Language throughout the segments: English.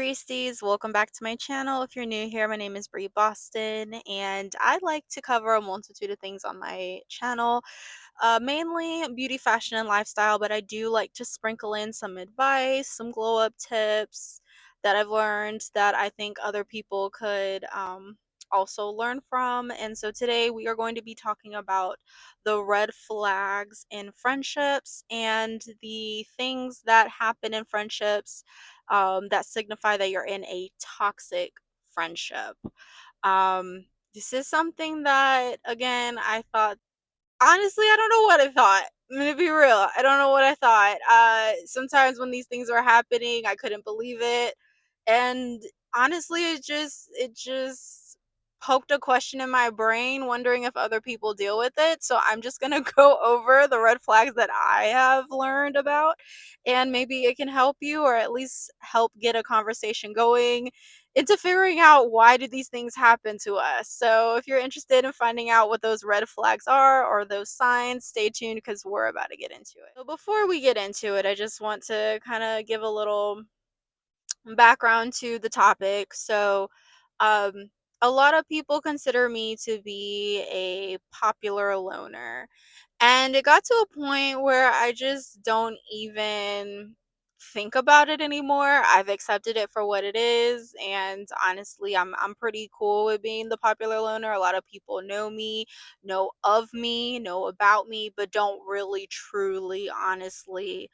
Briesties, welcome back to my channel. If you're new here, my name is Bree Boston, and I like to cover a multitude of things on my channel, mainly beauty, fashion, and lifestyle, but I do like to sprinkle in some advice, some glow up tips that I've learned that I think other people could also learn from. And so today we are going to be talking about the red flags in friendships and the things that happen in friendships that signify that you're in a toxic friendship. Um, this is something that, again, I thought. Honestly, I don't know what I thought. I'm gonna be real. I don't know what I thought. Sometimes when these things were happening, I couldn't believe it. And honestly, it just poked a question in my brain, wondering if other people deal with it. So I'm just gonna go over the red flags that I have learned about, and maybe it can help you, or at least help get a conversation going into figuring out why do these things happen to us. So if you're interested in finding out what those red flags are or those signs, stay tuned because we're about to get into it. So before we get into it, I just want to kind of give a little background to the topic. So um a lot of people consider me to be a popular loner, and it got to a point where I just don't even think about it anymore. I've accepted it for what it is, and honestly, I'm pretty cool with being the popular loner. A lot of people know of me, know about me, but don't really truly honestly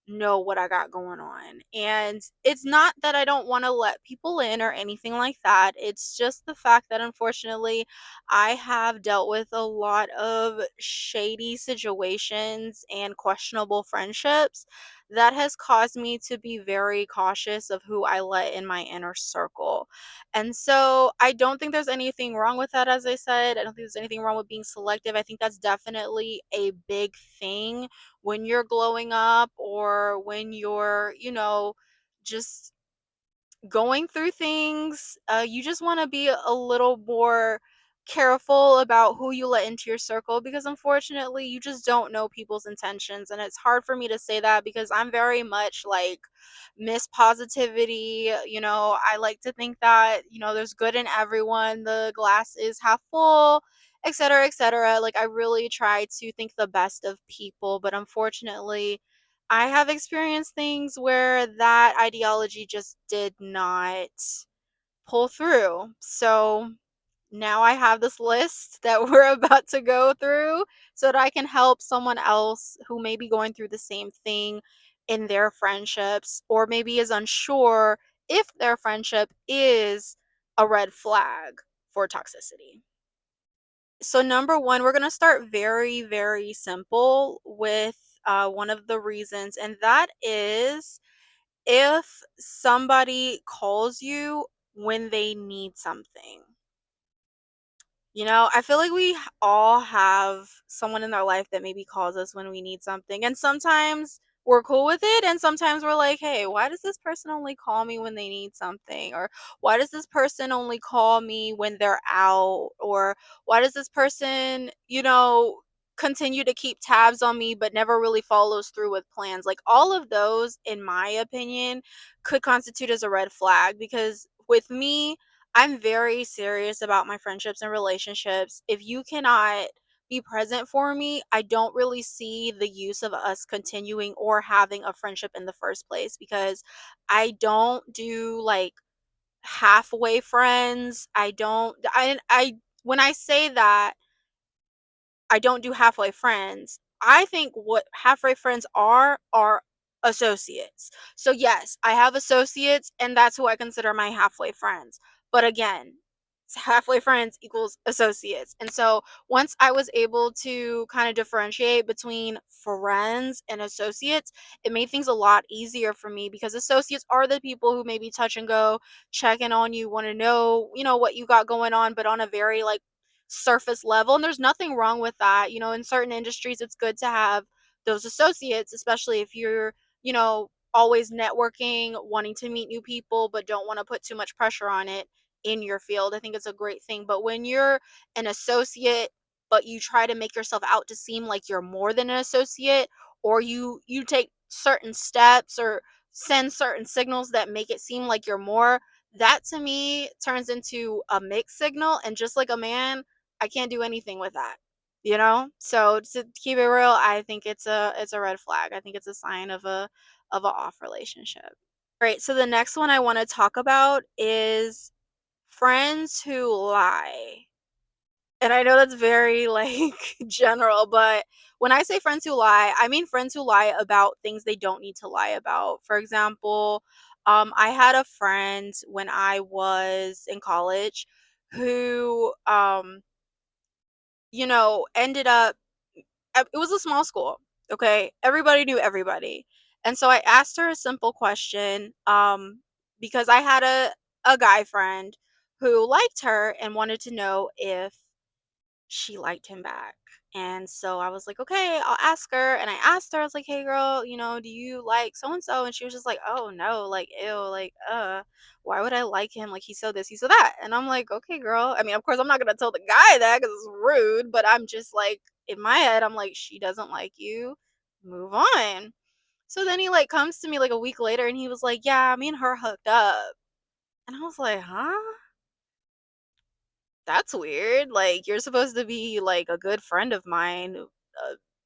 know what I got going on. And it's not that I don't want to let people in or anything like that. It's just the fact that unfortunately I have dealt with a lot of shady situations and questionable friendships that has caused me to be very cautious of who I let in my inner circle. And so I don't think there's anything wrong with that, as I said. I don't think there's anything wrong with being selective. I think that's definitely a big thing when you're glowing up, or when you're, just going through things. You just want to be a little more careful about who you let into your circle, because unfortunately you just don't know people's intentions. And it's hard for me to say that because I'm very much like Miss Positivity. I like to think that there's good in everyone, the glass is half full, etc., etc. Like, I really try to think the best of people, but unfortunately I have experienced things where that ideology just did not pull through. So now I have this list that we're about to go through so that I can help someone else who may be going through the same thing in their friendships, or maybe is unsure if their friendship is a red flag for toxicity. So, number one, we're going to start very, very simple with one of the reasons, and that is if somebody calls you when they need something. I feel like we all have someone in our life that maybe calls us when we need something. And sometimes we're cool with it. And sometimes we're like, hey, why does this person only call me when they need something? Or why does this person only call me when they're out? Or why does this person, continue to keep tabs on me but never really follows through with plans? Like, all of those, in my opinion, could constitute as a red flag, because with me, I'm very serious about my friendships and relationships. If you cannot be present for me, I don't really see the use of us continuing or having a friendship in the first place, because I don't do like halfway friends. I when I say that, I don't do halfway friends. I think what halfway friends are associates. So yes, I have associates, and that's who I consider my halfway friends. But again, halfway friends equals associates. And so once I was able to kind of differentiate between friends and associates, it made things a lot easier for me, because associates are the people who maybe touch and go, check in on you, want to know, what you got going on, but on a very like surface level. And there's nothing wrong with that. In certain industries, it's good to have those associates, especially if you're, always networking, wanting to meet new people, but don't want to put too much pressure on it in your field. I think it's a great thing. But when you're an associate, but you try to make yourself out to seem like you're more than an associate, or you take certain steps or send certain signals that make it seem like you're more, that to me turns into a mixed signal. And just like a man, I can't do anything with that. You know? So to keep it real, I think it's a red flag. I think it's a sign of a off relationship. Right. So the next one I want to talk about is friends who lie. And I know that's very, like, general, but when I say friends who lie, I mean friends who lie about things they don't need to lie about. For example, I had a friend when I was in college who, ended up, it was a small school, okay? Everybody knew everybody. And so I asked her a simple question, because I had a guy friend who liked her and wanted to know if she liked him back. And so I was like, okay, I'll ask her. And I asked her, I was like, hey girl, do you like so and so? And she was just like, oh no, like ew, like why would I like him? Like he's so this, he's so that. And I'm like, okay, girl. I mean, of course, I'm not gonna tell the guy that because it's rude, but I'm just like in my head, I'm like, she doesn't like you. Move on. So then he like comes to me like a week later and he was like, yeah, me and her hooked up. And I was like, huh? That's weird. Like, you're supposed to be like a good friend of mine,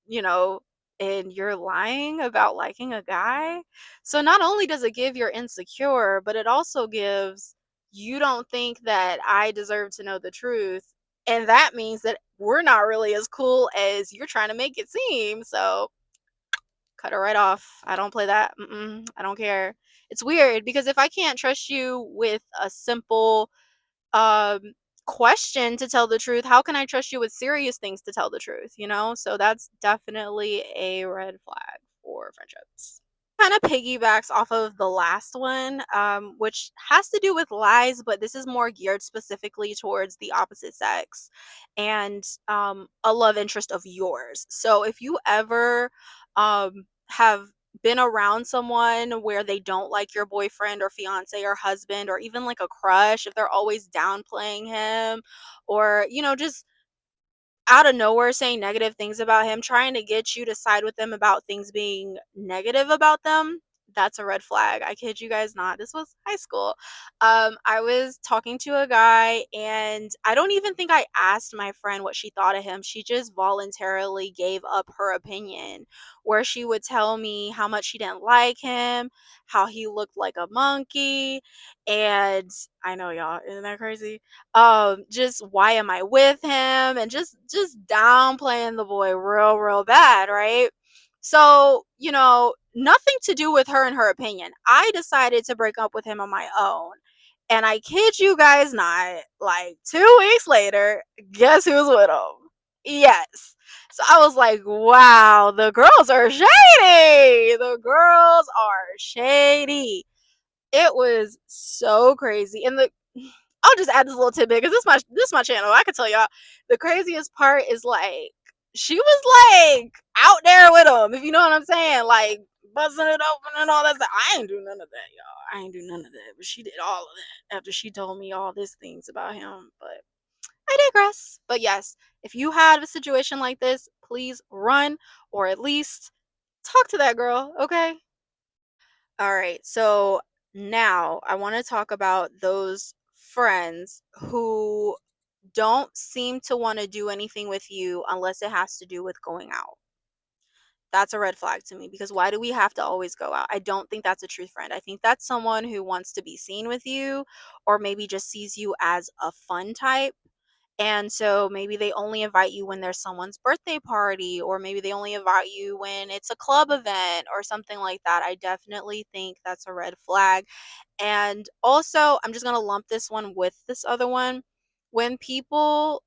you know, and you're lying about liking a guy. So not only does it give you're insecure, but it also gives you don't think that I deserve to know the truth. And that means that we're not really as cool as you're trying to make it seem. So cut her right off. I don't play that. I don't care. It's weird because if I can't trust you with a simple um question to tell the truth, how can I trust you with serious things to tell the truth, so that's definitely a red flag for friendships. Kind of piggybacks off of the last one, which has to do with lies, but this is more geared specifically towards the opposite sex and a love interest of yours. So if you ever have been around someone where they don't like your boyfriend or fiance or husband or even like a crush, if they're always downplaying him or, just out of nowhere saying negative things about him, trying to get you to side with them about things being negative about them, that's a red flag. I kid you guys not. This was high school. I was talking to a guy, and I don't even think I asked my friend what she thought of him. She just voluntarily gave up her opinion, where she would tell me how much she didn't like him, how he looked like a monkey, and I know y'all, isn't that crazy? Just why am I with him, and just downplaying the boy real bad, right? So nothing to do with her and her opinion. I decided to break up with him on my own, and I kid you guys not, like 2 weeks later, guess who's with him? Yes. So I was like, wow, the girls are shady, the girls are shady. It was so crazy. And I'll just add this little tidbit because this my channel. I can tell y'all the craziest part is like she was like out there with him, if you know what I'm saying, like buzzing it open and all that stuff. I ain't do none of that, y'all. I ain't do none of that. But she did all of that after she told me all these things about him. But I digress. But yes, if you had a situation like this, please run or at least talk to that girl, okay? All right. So now I want to talk about those friends who don't seem to want to do anything with you unless it has to do with going out. That's a red flag to me because why do we have to always go out? I don't think that's a true friend. I think that's someone who wants to be seen with you or maybe just sees you as a fun type. And so maybe they only invite you when there's someone's birthday party, or maybe they only invite you when it's a club event or something like that. I definitely think that's a red flag. And also, I'm just going to lump this one with this other one. When people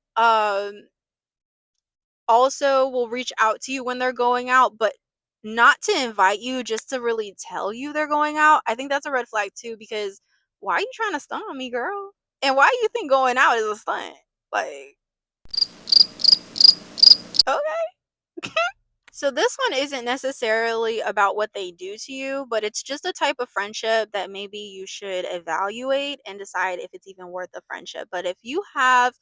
also will reach out to you when they're going out, but not to invite you, just to really tell you they're going out, I think that's a red flag too because why are you trying to stunt on me, girl? And why do you think going out is a stunt? Like, okay. So this one isn't necessarily about what they do to you, but it's just a type of friendship that maybe you should evaluate and decide if it's even worth the friendship. But if you have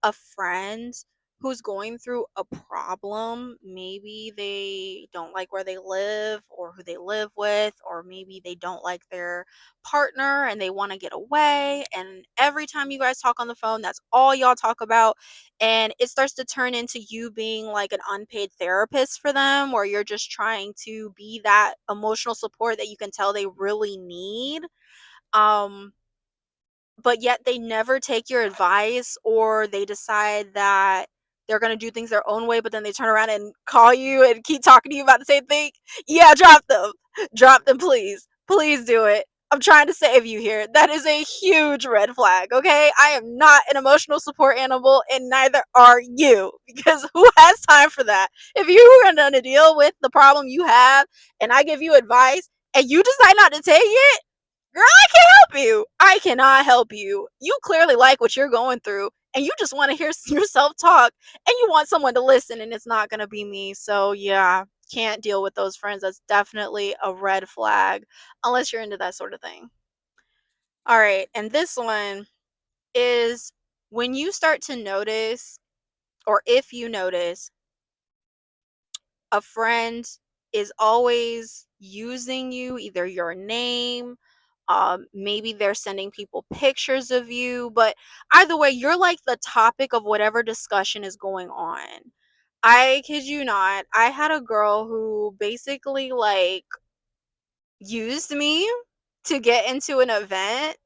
a friend who's going through a problem. Maybe they don't like where they live or who they live with, or maybe they don't like their partner and they want to get away. And every time you guys talk on the phone, that's all y'all talk about. And it starts to turn into you being like an unpaid therapist for them, where you're just trying to be that emotional support that you can tell they really need. Um, but yet they never take your advice, or they decide that they're going to do things their own way, but then they turn around and call you and keep talking to you about the same thing. Yeah, drop them. Drop them, please. Please do it. I'm trying to save you here. That is a huge red flag, okay? I am not an emotional support animal, and neither are you, because who has time for that? If you are going to deal with the problem you have and I give you advice and you decide not to take it, girl, I can't help you. I cannot help you. You clearly like what you're going through, and you just want to hear yourself talk, and you want someone to listen, and it's not going to be me. So, yeah, can't deal with those friends. That's definitely a red flag, unless you're into that sort of thing. All right. And this one is when you start to notice, or if you notice, a friend is always using you, either your name, maybe they're sending people pictures of you, but either way, you're like the topic of whatever discussion is going on. I kid you not, I had a girl who basically like used me to get into an event,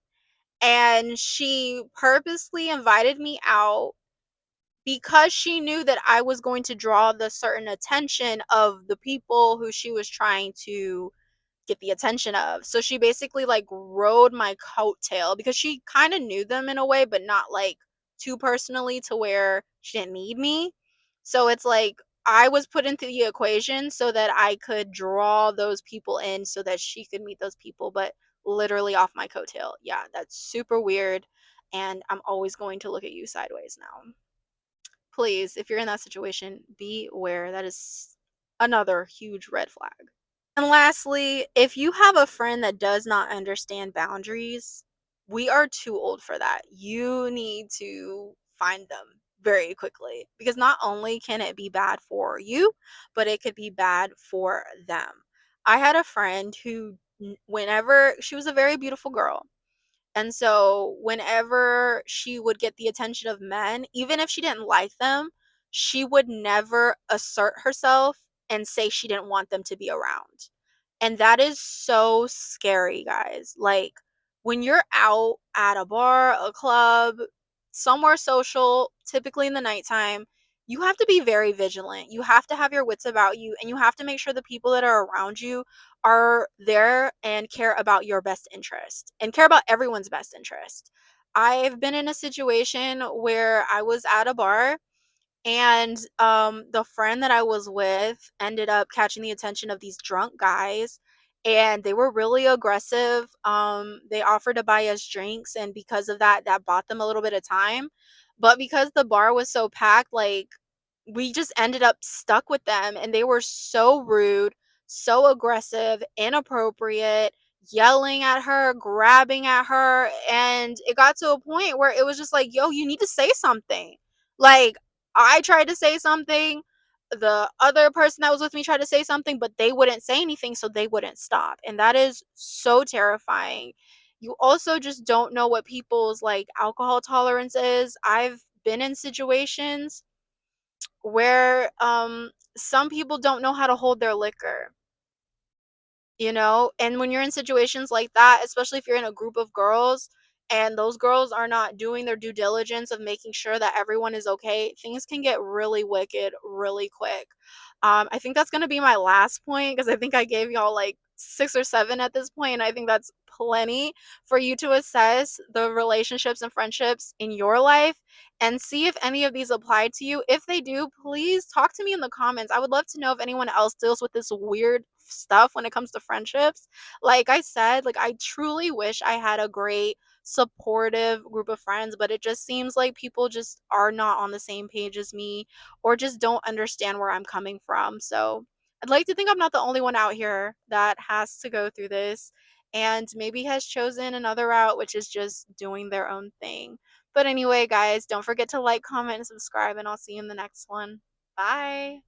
and she purposely invited me out because she knew that I was going to draw the certain attention of the people who she was trying to get the attention of. So she basically like rode my coattail, because she kind of knew them in a way, but not like too personally to where she didn't need me. So it's like I was put into the equation so that I could draw those people in so that she could meet those people, but literally off my coattail. Yeah, that's super weird. And I'm always going to look at you sideways now. Please, if you're in that situation, be aware. That is another huge red flag. And lastly, if you have a friend that does not understand boundaries, we are too old for that. You need to find them very quickly, because not only can it be bad for you, but it could be bad for them. I had a friend who, whenever she was a very beautiful girl, and so whenever she would get the attention of men, even if she didn't like them, she would never assert herself and say she didn't want them to be around. And that is so scary, guys. Like, when you're out at a bar, a club, somewhere social, typically in the nighttime, you have to be very vigilant. You have to have your wits about you, and you have to make sure the people that are around you are there and care about your best interest and care about everyone's best interest. I've been in a situation where I was at a bar, and the friend that I was with ended up catching the attention of these drunk guys, and they were really aggressive. They offered to buy us drinks, and because of that, that bought them a little bit of time. But because the bar was so packed, like, we just ended up stuck with them, and they were so rude, so aggressive, inappropriate, yelling at her, grabbing at her, and it got to a point where it was just like, yo, you need to say something. Like, I tried to say something, the other person that was with me tried to say something, but they wouldn't say anything, so they wouldn't stop. And that is so terrifying. You also just don't know what people's like alcohol tolerance is. I've been in situations where some people don't know how to hold their liquor, and when you're in situations like that, especially if you're in a group of girls and those girls are not doing their due diligence of making sure that everyone is okay, things can get really wicked really quick. I think that's going to be my last point, because I think I gave y'all like 6 or 7 at this point, and I think that's plenty for you to assess the relationships and friendships in your life and see if any of these apply to you. If they do, please talk to me in the comments. I would love to know if anyone else deals with this weird stuff when it comes to friendships. Like I said, like, I truly wish I had a great supportive group of friends, but it just seems like people just are not on the same page as me, or just don't understand where I'm coming from. So I'd like to think I'm not the only one out here that has to go through this, and maybe has chosen another route, which is just doing their own thing. But anyway, guys, don't forget to like, comment, and subscribe, and I'll see you in the next one. Bye.